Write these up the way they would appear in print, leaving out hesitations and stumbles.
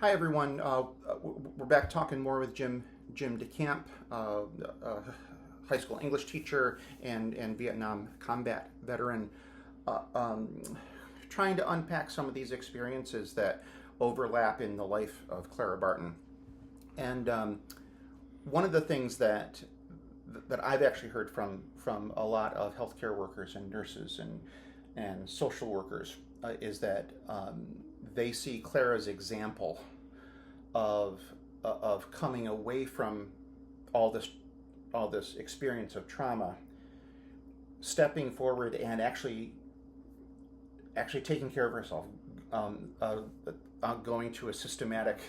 Hi everyone. We're back talking more with Jim DeCamp, high school English teacher and Vietnam combat veteran, uh, um, trying to unpack some of these experiences that overlap in the life of Clara Barton. And one of the things that I've actually heard from a lot of healthcare workers and nurses and social workers is that they see Clara's example of coming away from all this experience of trauma, stepping forward and actually taking care of herself, um, uh, going to a systematic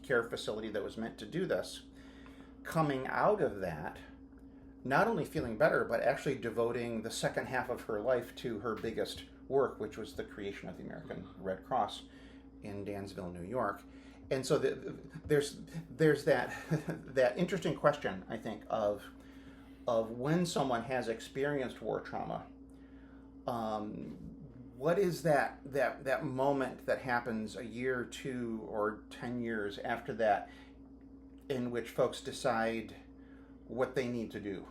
care facility that was meant to do this, coming out of that, not only feeling better, but actually devoting the second half of her life to her biggest work, which was the creation of the American Red Cross in Dansville, New York. And so there's that that interesting question, I think, of when someone has experienced war trauma, um, what is that moment that happens a year, 2, or 10 years after that, in which folks decide what they need to do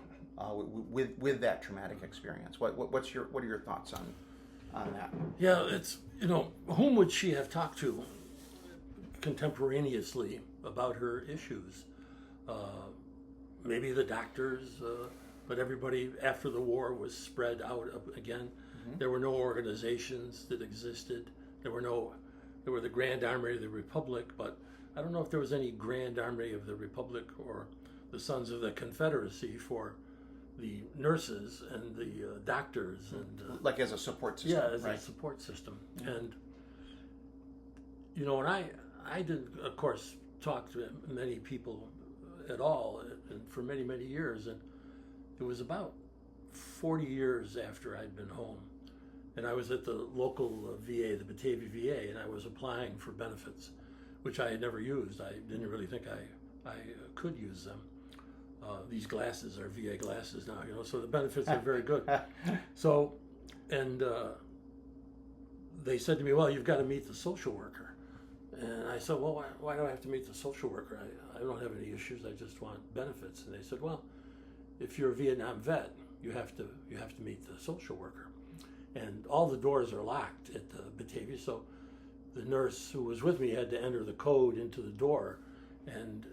with that traumatic experience? What are your thoughts on that? Yeah, it's, whom would she have talked to contemporaneously about her issues? Uh, Maybe the doctors, but everybody after the war was spread out again. Mm-hmm. There were no organizations that existed. There were the Grand Army of the Republic, but I don't know if there was any Grand Army of the Republic or the Sons of the Confederacy for the nurses and the doctors and like as a support system. yeah, as right? a support system. Yeah. And and I did, of course, talk to many people at all, and for many years, and it was about 40 years after I'd been home, and I was at the local VA, the Batavia VA, and I was applying for benefits, which I had never used. I didn't really think I could use them. These glasses are VA glasses now, so the benefits are very good. So, and they said to me, well, you've got to meet the social worker. And I said, well, why do I have to meet the social worker? I don't have any issues. I just want benefits. And they said, well, if you're a Vietnam vet, you have to meet the social worker. And all the doors are locked at the Batavia, so the nurse who was with me had to enter the code into the door, and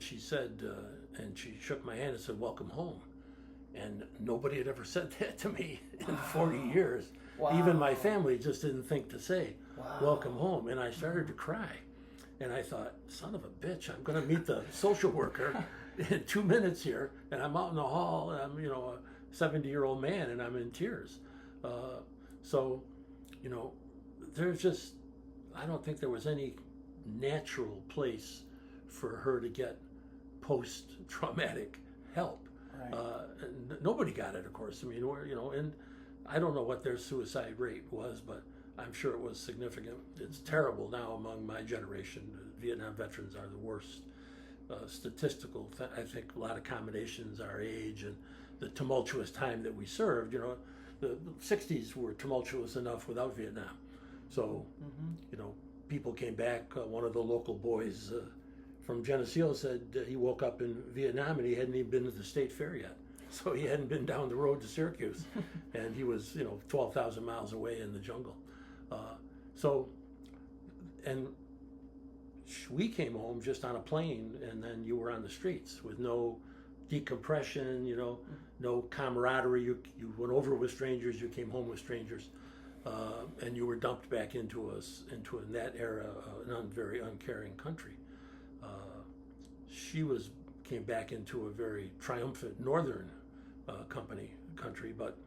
she said, and she shook my hand and said, "Welcome home." And nobody had ever said that to me in 40 years. Wow. Even my family just didn't think to say, Wow. "Welcome home." And I started to cry. And I thought, son of a bitch, I'm going to meet the social worker in 2 minutes here. And I'm out in the hall, and I'm, a 70-year-old man, and I'm in tears. So, there's just, I don't think there was any natural place for her to get post-traumatic help. Right. And nobody got it, of course. I mean, and I don't know what their suicide rate was, but I'm sure it was significant. It's terrible now among my generation. Vietnam veterans are the worst. Statistical, I think a lot of combinations, our age and the tumultuous time that we served. The 60s were tumultuous enough without Vietnam. So, people came back. One of the local boys from Geneseo said he woke up in Vietnam and he hadn't even been to the State Fair yet. So he hadn't been down the road to Syracuse. And he was, 12,000 miles away in the jungle. And we came home just on a plane, and then you were on the streets with no decompression, no camaraderie. You went over with strangers, you came home with strangers, and you were dumped back into in that era, an very uncaring country. She came back into a very triumphant northern country, but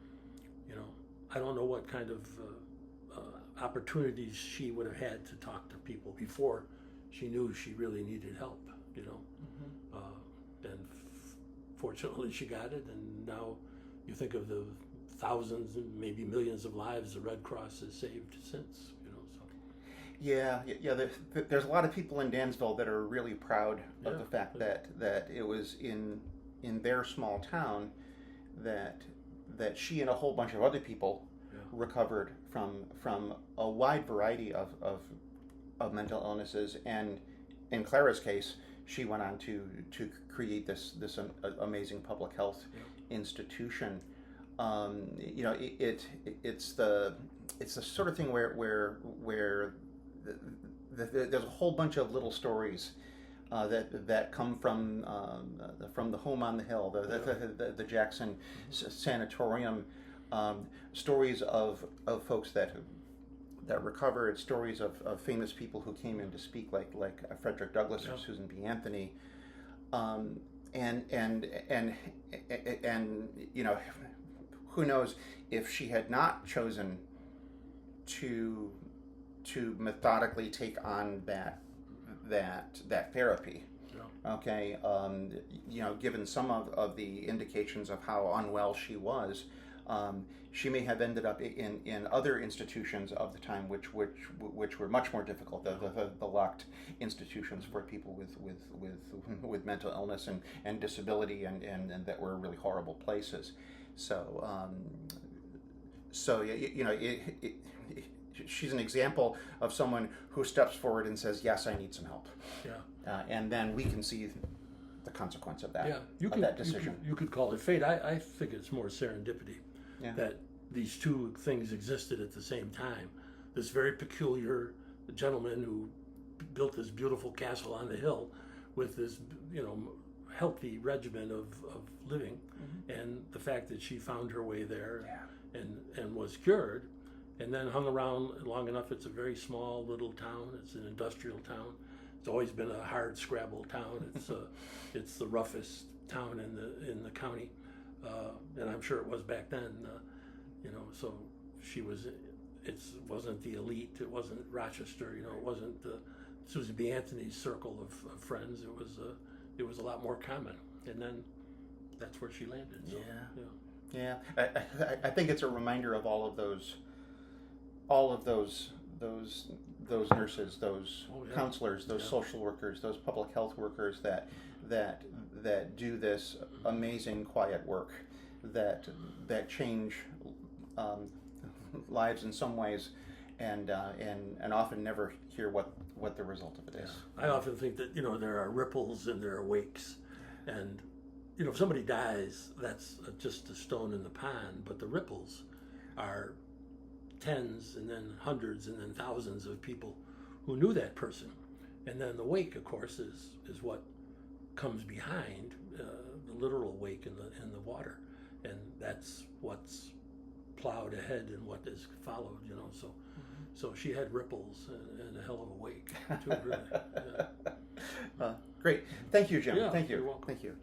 I don't know what kind of opportunities she would have had to talk to people before she knew she really needed help. And fortunately she got it, and now you think of the thousands and maybe millions of lives the Red Cross has saved since. So. Yeah. There's a lot of people in Dansville that are really proud of the fact that it was in their small town that she and a whole bunch of other people recovered from a wide variety of mental illnesses, and in Clara's case, she went on to create this amazing public health institution. It's the sort of thing where there's a whole bunch of little stories that come from the home on the hill, the Jackson Sanatorium, stories of folks that recovered, stories of famous people who came in to speak, like Frederick Douglass or Susan B. Anthony, and who knows if she had not chosen to methodically take on that therapy. Okay, given some of the indications of how unwell she was, she may have ended up in other institutions of the time, which were much more difficult, the locked institutions for people with mental illness and disability, and that were really horrible places. So she's an example of someone who steps forward and says, "Yes, I need some help." Yeah. And then we can see the consequence of that. Yeah. That decision. You could call it fate. I think it's more serendipity. Yeah. That these two things existed at the same time. This very peculiar gentleman who built this beautiful castle on the hill with this, healthy regimen of living, and the fact that she found her way there and was cured, and then hung around long enough. It's a very small little town. It's an industrial town. It's always been a hard scrabble town. It's the roughest town in the county, and I'm sure it was back then. So she was. It wasn't the elite. It wasn't Rochester. It wasn't the Susan B. Anthony's circle of friends. It was a lot more common, and then that's where she landed. So, yeah. I think it's a reminder of all of those nurses, those counselors, those social workers, those public health workers that do this amazing quiet work that change lives in some ways, and often never hear what the result of it is. I often think that there are ripples and there are wakes, and if somebody dies, that's just a stone in the pond, but the ripples are tens and then hundreds and then thousands of people who knew that person, and then the wake, of course, is what comes behind the literal wake in the water, and that's what's plowed ahead and what is followed. So she had ripples and a hell of a wake too. Really. Great, thank you, Jim. Yeah, thank you. You're welcome. Thank you.